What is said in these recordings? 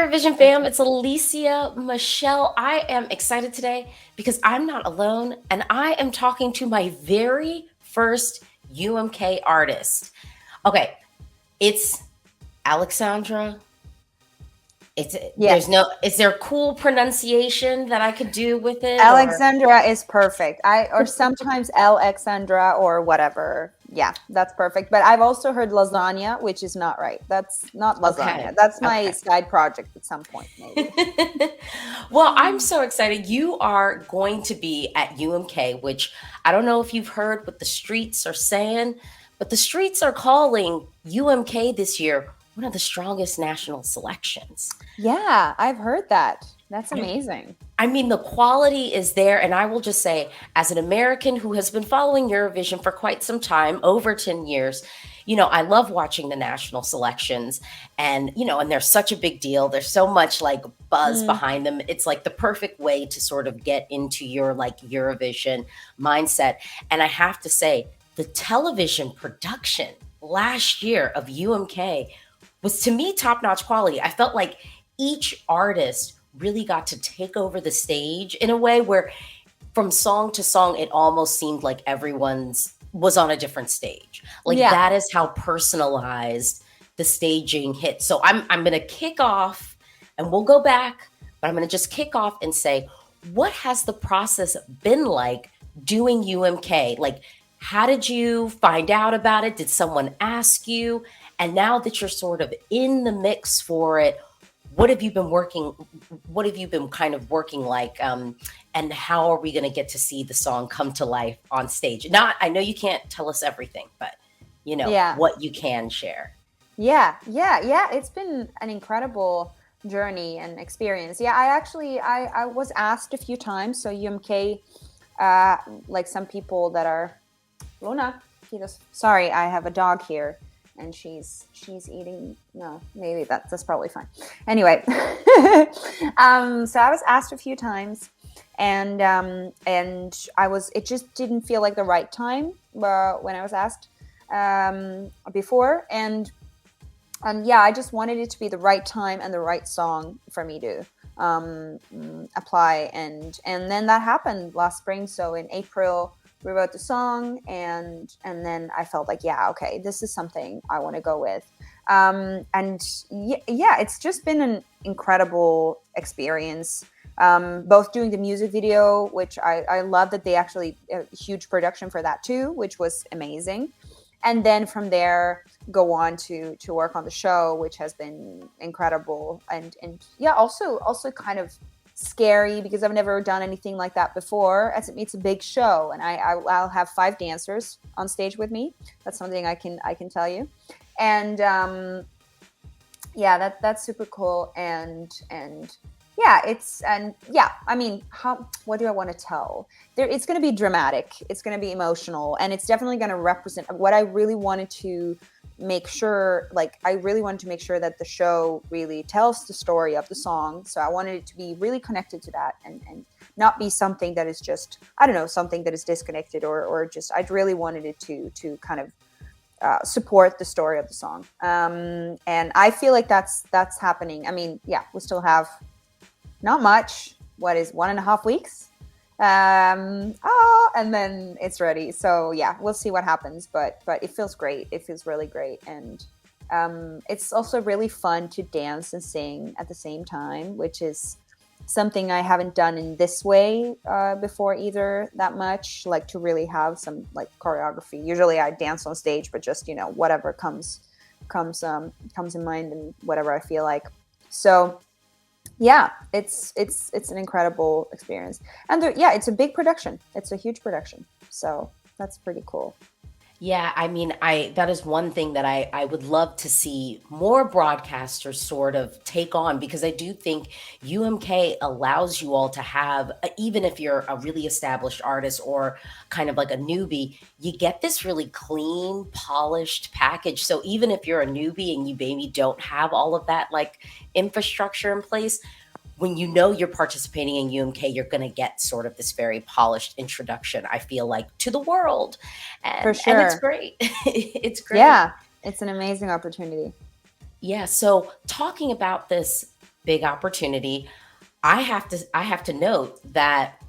Eurovision fam, it's Alesia Michelle. I am excited today because I'm not alone and I am talking to my very first UMK artist. Okay, it's Alexandra. There's Yes. no is there a cool pronunciation that I could do with it or Alexandra is perfect. Or sometimes Lxandra or whatever. Yeah, that's perfect. But I've also heard lasagna, which is not right. That's not lasagna. okay. That's my Okay. side project at some point, maybe. Well, I'm so excited. You are going to be at UMK, which I don't know if you've heard what the streets are saying, but the streets are calling UMK this year one of the strongest national selections. Yeah, I've heard that. That's I, amazing. I mean, the quality is there. And I will just say, as an American who has been following Eurovision for quite some time, over 10 years, I love watching the national selections and they're such a big deal. There's so much like buzz Mm, behind them. It's like the perfect way to sort of get into your like Eurovision mindset. And I have to say, the television production last year of UMK was to me top notch quality. I felt like each artist really got to take over the stage in a way where from song to song it almost seemed like everyone's was on a different stage. Like yeah. that is how personalized the staging hit. So I'm going to kick off and we'll go back, but I'm going to just kick off and say what has the process been like doing UMK? Like how did you find out about it? Did someone ask you? And now that you're sort of in the mix for it, what have you been working what have you been kind of working like and how are we going to get to see the song come to life on stage? Not I know you can't tell us everything, but Yeah. what you can share. Yeah. It's been an incredible journey and experience. Yeah, I was asked a few times. So UMK, like some people that are Luna, he goes, sorry, I have a dog here and she's eating. No, maybe that's probably fine. Anyway, so I was asked a few times, and it just didn't feel like the right time when I was asked before, and yeah, I just wanted it to be the right time and the right song for me to apply, and then that happened last spring. So in April we wrote the song, and then I felt like, yeah, okay, this is something I want to go with. And yeah, it's just been an incredible experience. Both doing the music video, which I love that they actually a huge production for that too, which was amazing. And then from there go on to work on the show, which has been incredible. And yeah, also kind of scary because I've never done anything like that before. As it's a big show, and I'll have 5 dancers on stage with me. That's something I can tell you. And yeah, that's super cool. And yeah, I mean, what do I want to tell? It's going to be dramatic. It's going to be emotional, and it's definitely going to represent what I really wanted to make sure. Like, I really wanted to make sure that the show really tells the story of the song. So I wanted it to be really connected to that, and not be something that is just, I don't know, something that is disconnected or just. I really wanted it to kind of support the story of the song. And I feel like that's happening. I mean, yeah, we still have not much. What is 1.5 weeks? And then it's ready. So yeah, we'll see what happens. But it feels great. It feels really great, and it's also really fun to dance and sing at the same time, which is something I haven't done in this way before either that much. Like to really have some like choreography. Usually I dance on stage, but just whatever comes in mind and whatever I feel like. So yeah, it's an incredible experience, and yeah, it's a big production. It's a huge production, so that's pretty cool. Yeah, I mean, I that is one thing that I would love to see more broadcasters sort of take on because I do think UMK allows you all to have, even if you're a really established artist or kind of like a newbie, you get this really clean, polished package. So even if you're a newbie and you maybe don't have all of that like infrastructure in place, when you know you're participating in UMK, you're going to get sort of this very polished introduction, I feel like, to the world. For And it's sure. great. It's great. Yeah, it's an amazing opportunity. Yeah, so talking about this big opportunity. I have to note that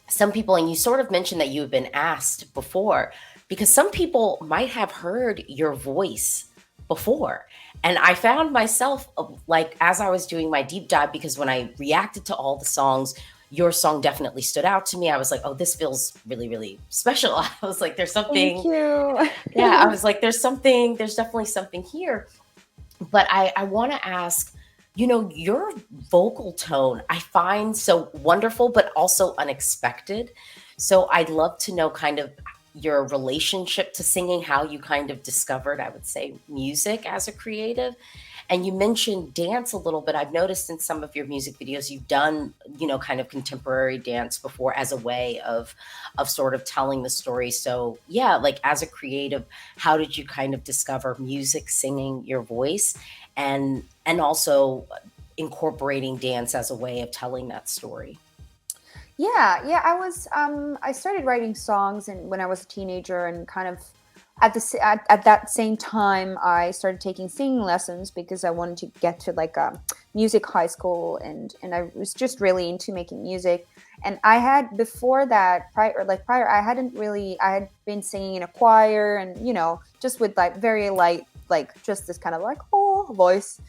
some people, and you sort of mentioned that you have been asked before, because some people might have heard your voice before. And I found myself like, as I was doing my deep dive, because when I reacted to all the songs, your song definitely stood out to me. I was like, oh, this feels really, really special. I was like, there's Thank something, you. yeah, I was like, there's definitely something here. But I want to ask, your vocal tone I find so wonderful, but also unexpected. So I'd love to know kind of your relationship to singing, how you kind of discovered, I would say, music as a creative. And you mentioned dance a little bit. I've noticed in some of your music videos you've done, kind of contemporary dance before as a way of sort of telling the story. So yeah, like as a creative, how did you kind of discover music, singing, your voice, and also incorporating dance as a way of telling that story? Yeah, I started writing songs and when I was a teenager, and kind of at that same time I started taking singing lessons because I wanted to get to like a music high school, and I was just really into making music. And I had before that prior I had been singing in a choir, and just with like very light, like just this kind of like voice.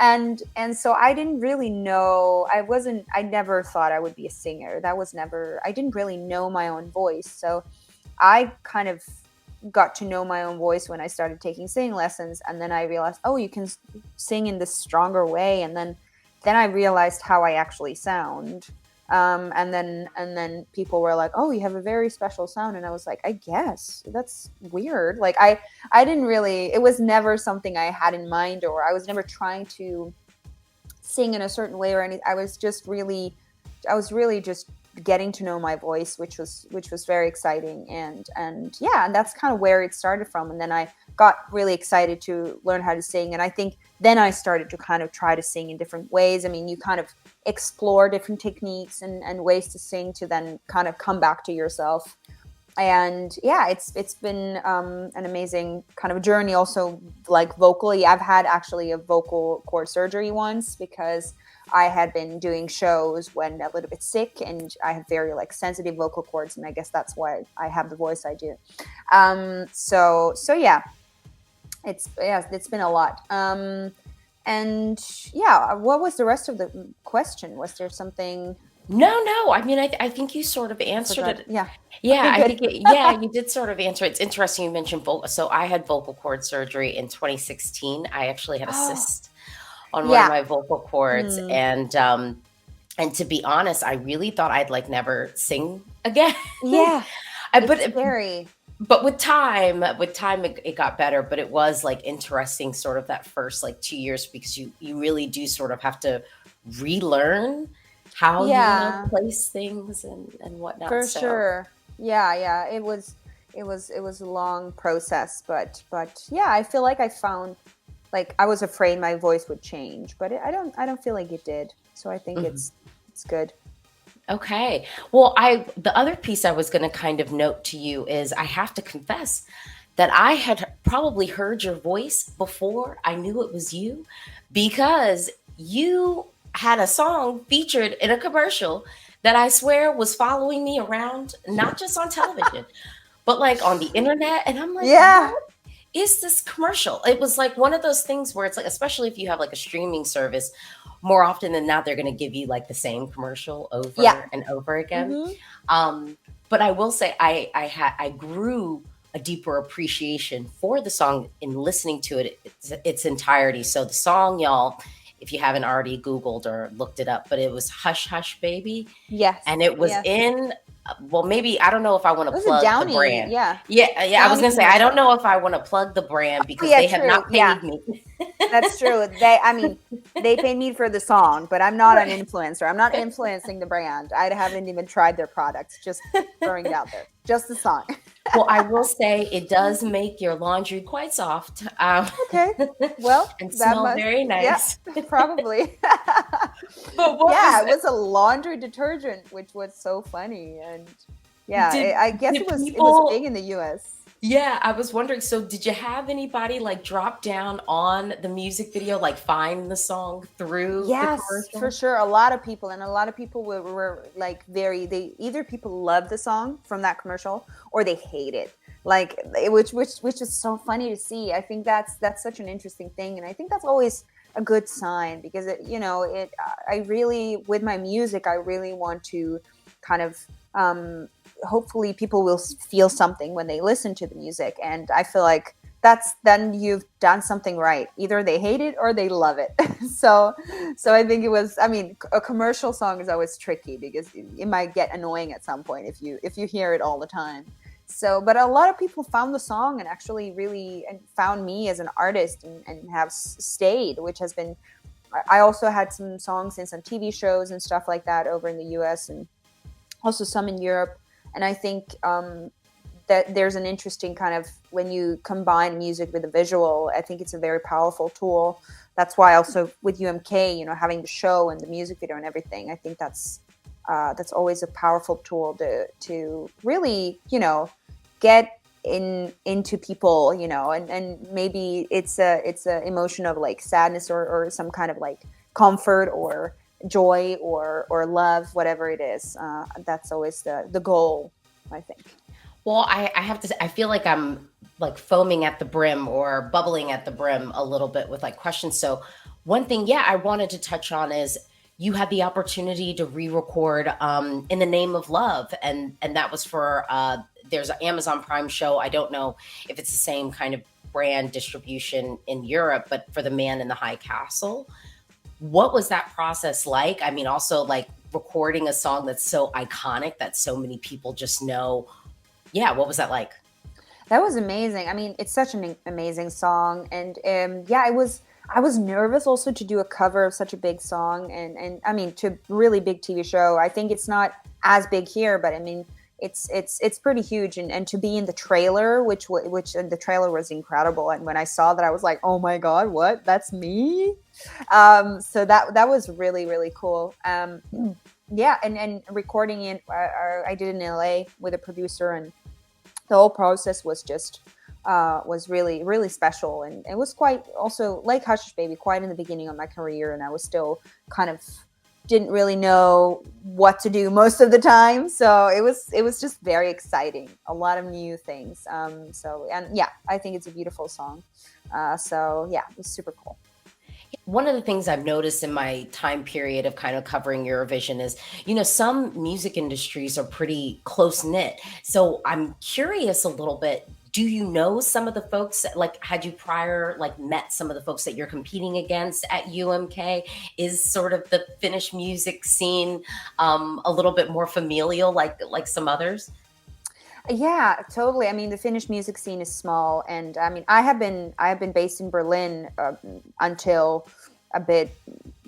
And so I didn't really know, I never thought I would be a singer. That was never, I didn't really know my own voice. So I kind of got to know my own voice when I started taking singing lessons, and then I realized, oh, you can sing in this stronger way. And then I realized how I actually sound. And then people were like, oh, you have a very special sound. And I was like, I guess that's weird. Like I didn't really, it was never something I had in mind, or I was never trying to sing in a certain way or anything. I was really just getting to know my voice, which was very exciting. And yeah, and that's kind of where it started from. And then I got really excited to learn how to sing. And I think then I started to kind of try to sing in different ways. I mean, you kind of explore different techniques and ways to sing to then kind of come back to yourself. And yeah, it's been an amazing kind of journey. Also, like vocally, I've had actually a vocal cord surgery once because I had been doing shows when a little bit sick, and I have very like sensitive vocal cords, and I guess that's why I have the voice I do. So yeah, it's been a lot. And yeah, what was the rest of the question? Was there something? No. I mean, I think you sort of answered it. Yeah. Yeah, Okay, I good. think yeah, you did sort of answer it. It's interesting you mentioned vocal. So I had vocal cord surgery in 2016. I actually had a Oh, cyst on one of yeah. my vocal cords, Mm, and to be honest, I really thought I'd like never sing again. yeah. I, It's but scary. but with time it got better, but it was like interesting sort of that first like 2 years, because you really do sort of have to relearn how you want to Yeah, place things and whatnot. for So sure. Yeah. It was a long process, but yeah, I feel like I found, like, I was afraid my voice would change, but I don't feel like it did. So I think mhm. it's good. Okay. Well, the other piece I was going to kind of note to you is I have to confess that I had probably heard your voice before I knew it was you, because you had a song featured in a commercial that I swear was following me around, not just on television, but like on the internet. And I'm like, Yeah, what is this commercial? It was like one of those things where it's like, especially if you have like a streaming service, more often than not, they're going to give you like the same commercial yeah. over and over again. Mm-hmm. Um, but I will say, I grew a deeper appreciation for the song in listening to its entirety. So the song, y'all, if you haven't already Googled or looked it up, but it was "Hush Hush Baby," and Yes, it was yes. in. Well, maybe I don't know if I want It to was a plug the Downey, brand. yeah, Yeah. I was Downey gonna say I don't commercial. know if I want to plug the brand Oh because yeah, they have true. not Yeah, paid me. that's true. I mean, they paid me for the song, but I'm not an Right. influencer. I'm not influencing the brand. I haven't even tried their products. Just throwing it out there. Just the song. Well, I will say it does make your laundry quite soft, Okay. Well, and that smell must, very yeah, nice. probably. But what Yeah, was it was a laundry detergent, which was so funny. And yeah, did I guess did it was big people? in the US. Yeah, I was wondering, so did you have anybody like drop down on the music video, like find the song through the Yes, for commercial? sure. A lot of people, and a lot of people were like they either people love the song from that commercial or they hate it. Like which is so funny to see. I think that's such an interesting thing, and I think that's always a good sign because it I really, with my music, I really want to kind of hopefully people will feel something when they listen to the music, and I feel like then you've done something right. Either they hate it or they love it. So I think it was, I mean, a commercial song is always tricky because it might get annoying at some point if you hear it all the time. So, but a lot of people found the song and actually really and found me as an artist, and have stayed, which has been, I also had some songs in some TV shows and stuff like that over in the US, and also some in Europe. And I think that there's an interesting kind of, when you combine music with a visual, I think it's a very powerful tool. That's why also with UMK, having the show and the music video and everything, I think that's always a powerful tool to really, get into people, and maybe it's a emotion of like sadness or some kind of like comfort or joy or love, whatever it is. That's always the goal, I think. Well, I have to say, I feel like I'm like foaming at the brim or bubbling at the brim a little bit with like questions. So one thing, yeah, I wanted to touch on is you had the opportunity to re-record In the Name of Love, and that was for there's an Amazon Prime show. I don't know if it's the same kind of brand distribution in Europe, but for The Man in the High Castle. What was that process like? I mean, also like recording a song that's so iconic that so many people just know. Yeah, what was that like? That was amazing. I mean, it's such an amazing song, and yeah, I was nervous also to do a cover of such a big song, and I mean, to a really big TV show. I think it's not as big here, but I mean, it's pretty huge, and to be in the trailer, which and the trailer was incredible. And when I saw that, I was like, oh my god, what? That's me. So that was really really cool. Yeah, and recording it, I did in LA with a producer, and the whole process was just was really really special, and it was quite also like Hush Hush Baby, quite in the beginning of my career, and I was still kind of didn't really know what to do most of the time, so it was just very exciting, a lot of new things. So, and yeah, I think it's a beautiful song. So yeah, it was super cool. One of the things I've noticed in my time period of kind of covering Eurovision is, some music industries are pretty close knit. So I'm curious a little bit. Do you know some of the folks, like, had you prior, like, met some of the folks that you're competing against at UMK? Is sort of the Finnish music scene a little bit more familial, like some others? Yeah, totally. I mean, the Finnish music scene is small, and I mean, I have been based in Berlin until a bit,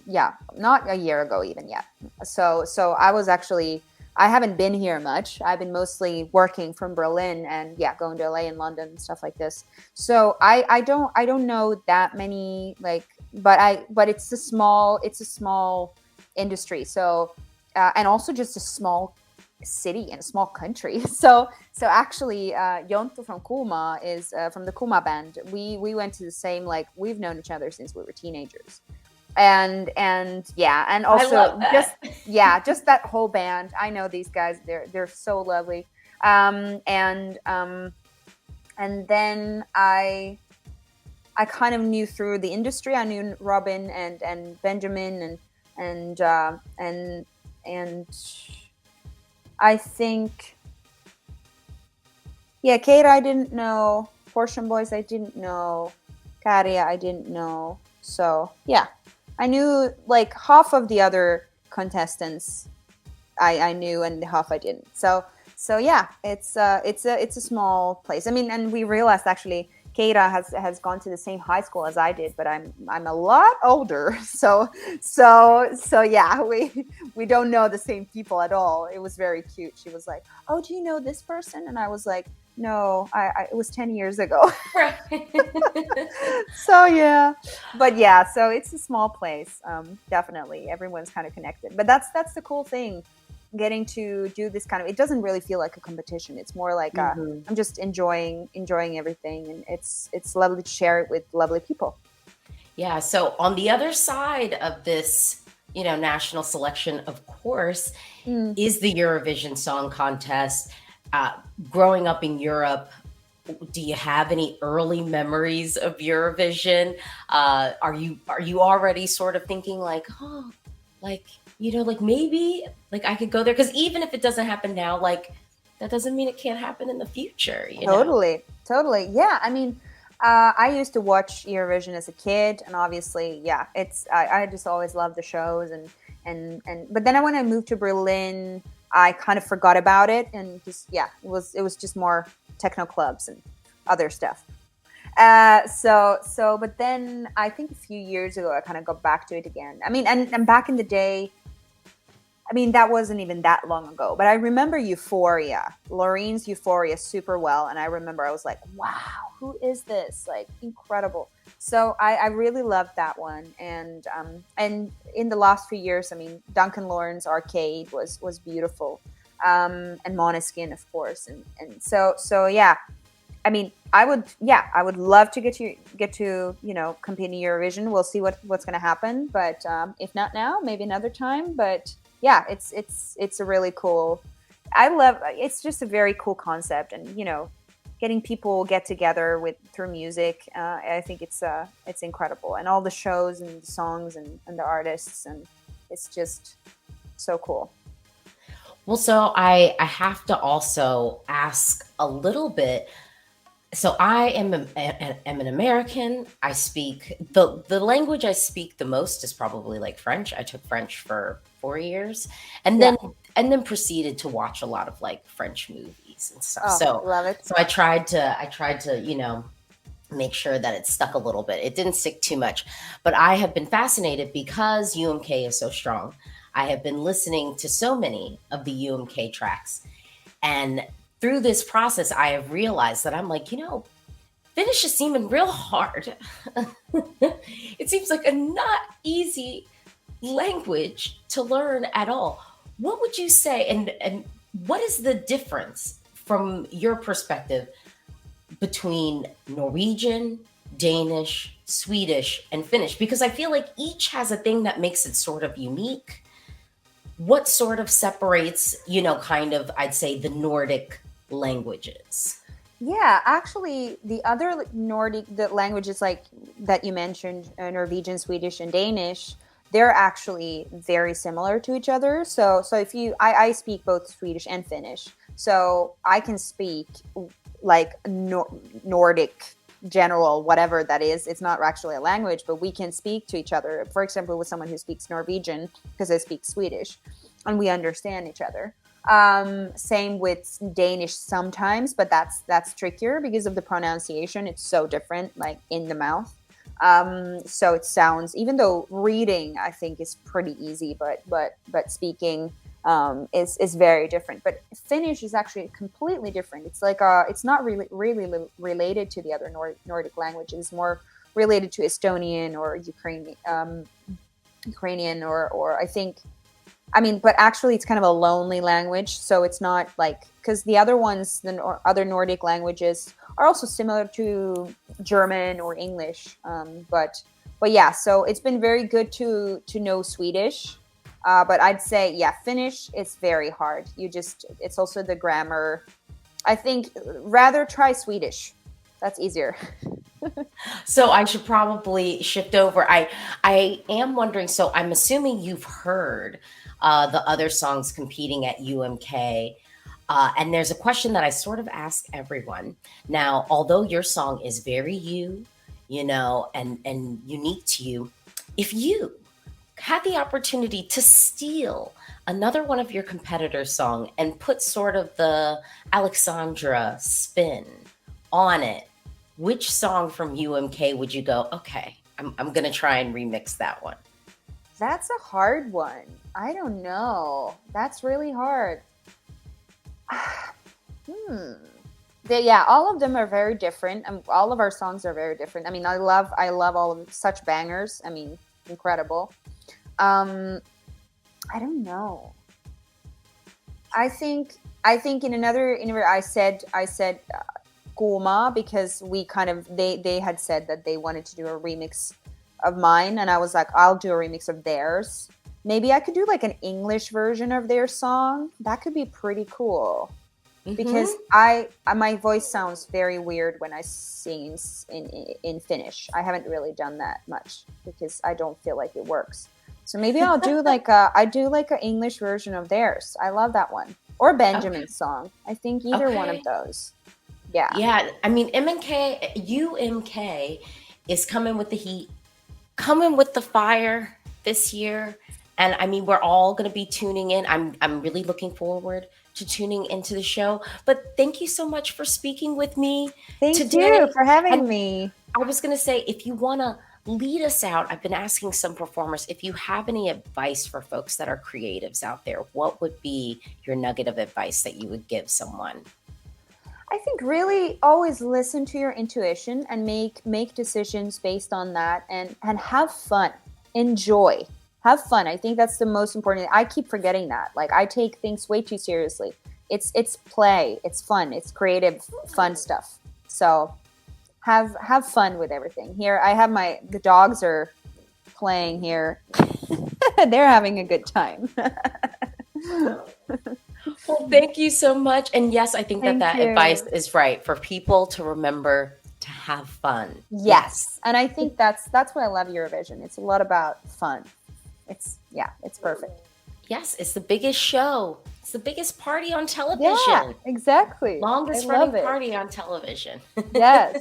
yeah, not a year ago even yet. So I was actually, I haven't been here much. I've been mostly working from Berlin, and yeah, going to LA and London and stuff like this. So I don't know that many, like, but it's a small industry. So and also just a small city and a small country. So actually, Jontu from Kuma is from the Kuma band. We went to the same, like, we've known each other since we were teenagers, and yeah, and I also love that. just yeah, just that whole band. I know these guys. They're so lovely. Um, and um, and then I kind of knew through the industry. I knew Robin and Benjamin and and I think, yeah, Kate I didn't know, Portion Boys I didn't know, Karia I didn't know. So yeah, I knew like half of the other contestants. I knew, and half I didn't. So yeah, it's a small place. I mean, and we realized actually Keira has gone to the same high school as I did, but I'm a lot older. So yeah, we don't know the same people at all. It was very cute. She was like, "Oh, do you know this person?" And I was like, "No, it was 10 years ago." Right. So yeah, but yeah, so it's a small place. Definitely, everyone's kind of connected. But that's the cool thing. getting to do this kind of, it doesn't really feel like a competition. It's more like I'm just enjoying everything, and it's lovely to share it with lovely people. Yeah. So on the other side of this, national selection, of course, is the Eurovision Song Contest. Growing up in Europe, do you have any early memories of Eurovision? Are you already sort of thinking like, oh, like like maybe like I could go there? Because even if it doesn't happen now, like that doesn't mean it can't happen in the future. Totally. Yeah, I mean, I used to watch Eurovision as a kid, and obviously, yeah, I just always loved the shows, and but then when I moved to Berlin, I kind of forgot about it, and just it was just more techno clubs and other stuff. But then I think a few years ago, I kind of got back to it again. I mean, and back in the day, I mean, that wasn't even that long ago, but I remember Euphoria, Lorene's Euphoria super well. And I remember I was like, wow, who is this? Like, incredible. So I really loved that one. And in the last few years, I mean, Duncan Lawrence Arcade was beautiful. And Måneskin, of course. And so yeah, I mean, I would love to get to compete in Eurovision. We'll see what's going to happen. But if not now, maybe another time. But yeah, it's a really cool. It's just a very cool concept, and getting people get together through music. I think it's incredible, and all the shows and the songs and the artists, and it's just so cool. Well, so I have to also ask a little bit. So I am am an American. I speak the language I speak the most is probably like French. I took French for 4 years, and then proceeded to watch a lot of like French movies and stuff. Oh, love it. So I tried to make sure that it stuck a little bit. It didn't stick too much, but I have been fascinated because UMK is so strong. I have been listening to so many of the UMK tracks, and through this process, I have realized that I'm like, Finnish is seeming real hard. It seems like a not easy language to learn at all. What would you say, and what is the difference from your perspective between Norwegian, Danish, Swedish, and Finnish? Because I feel like each has a thing that makes it sort of unique. What sort of separates, kind of, I'd say, the Nordic languages? Yeah, actually, the other the languages like that you mentioned, Norwegian, Swedish, and Danish, they're actually very similar to each other. So if I speak both Swedish and Finnish, so I can speak like Nordic general, whatever that is. It's not actually a language, but we can speak to each other. For example, with someone who speaks Norwegian, because I speak Swedish, and we understand each other. Same with Danish sometimes, but that's trickier because of the pronunciation. It's so different, like in the mouth. So it sounds, even though reading I think is pretty easy, but speaking is very different. But Finnish is actually completely different. It's like it's not really related to the other Nordic languages. It's more related to Estonian or Ukrainian or I think. I mean, but actually it's kind of a lonely language. So it's not like, because the other ones, other Nordic languages are also similar to German or English. But yeah, so it's been very good to know Swedish. But I'd say, yeah, Finnish, it's very hard. It's also the grammar. I think rather try Swedish. That's easier. So I should probably shift over. I am wondering, so I'm assuming you've heard the other songs competing at UMK. And there's a question that I sort of ask everyone. Now, although your song is very and unique to you, if you had the opportunity to steal another one of your competitors' song and put sort of the Lxandra spin on it, which song from UMK would you go, okay, I'm going to try and remix that one? That's a hard one. I don't know. That's really hard. Yeah, all of them are very different. All of our songs are very different. I mean, I love all of them. Such bangers. I mean, incredible. I don't know. I think in another I said Kuma because we kind of they had said that they wanted to do a remix of mine, and I was like, I'll do a remix of theirs. Maybe I could do like an English version of their song. That could be pretty cool. Because my voice sounds very weird when I sing in Finnish. I haven't really done that much because I don't feel like it works. So maybe I'll do like an English version of theirs. I love that one. Or Benjamin's song. I think either one of those. Yeah. Yeah. I mean, UMK is coming with the heat, coming with the fire this year. And I mean, we're all going to be tuning in. I'm really looking forward to tuning into the show. But thank you so much for speaking with me Thank you for having me. I was going to say, if you want to lead us out, I've been asking some performers, if you have any advice for folks that are creatives out there, what would be your nugget of advice that you would give someone? I think really always listen to your intuition and make decisions based on that, and have fun. Enjoy. Have fun. I think that's the most important thing. I keep forgetting that. Like, I take things way too seriously. It's play. It's fun. It's creative, fun stuff. So have fun with everything. Here, I have the dogs are playing here. They're having a good time. Well, thank you so much. And yes, I think that advice is right for people to remember to have fun. Yes. And I think that's why I love Eurovision. It's a lot about fun. It's perfect. Yes, it's the biggest show. It's the biggest party on television. Yeah, exactly. Longest running party on television. Yes.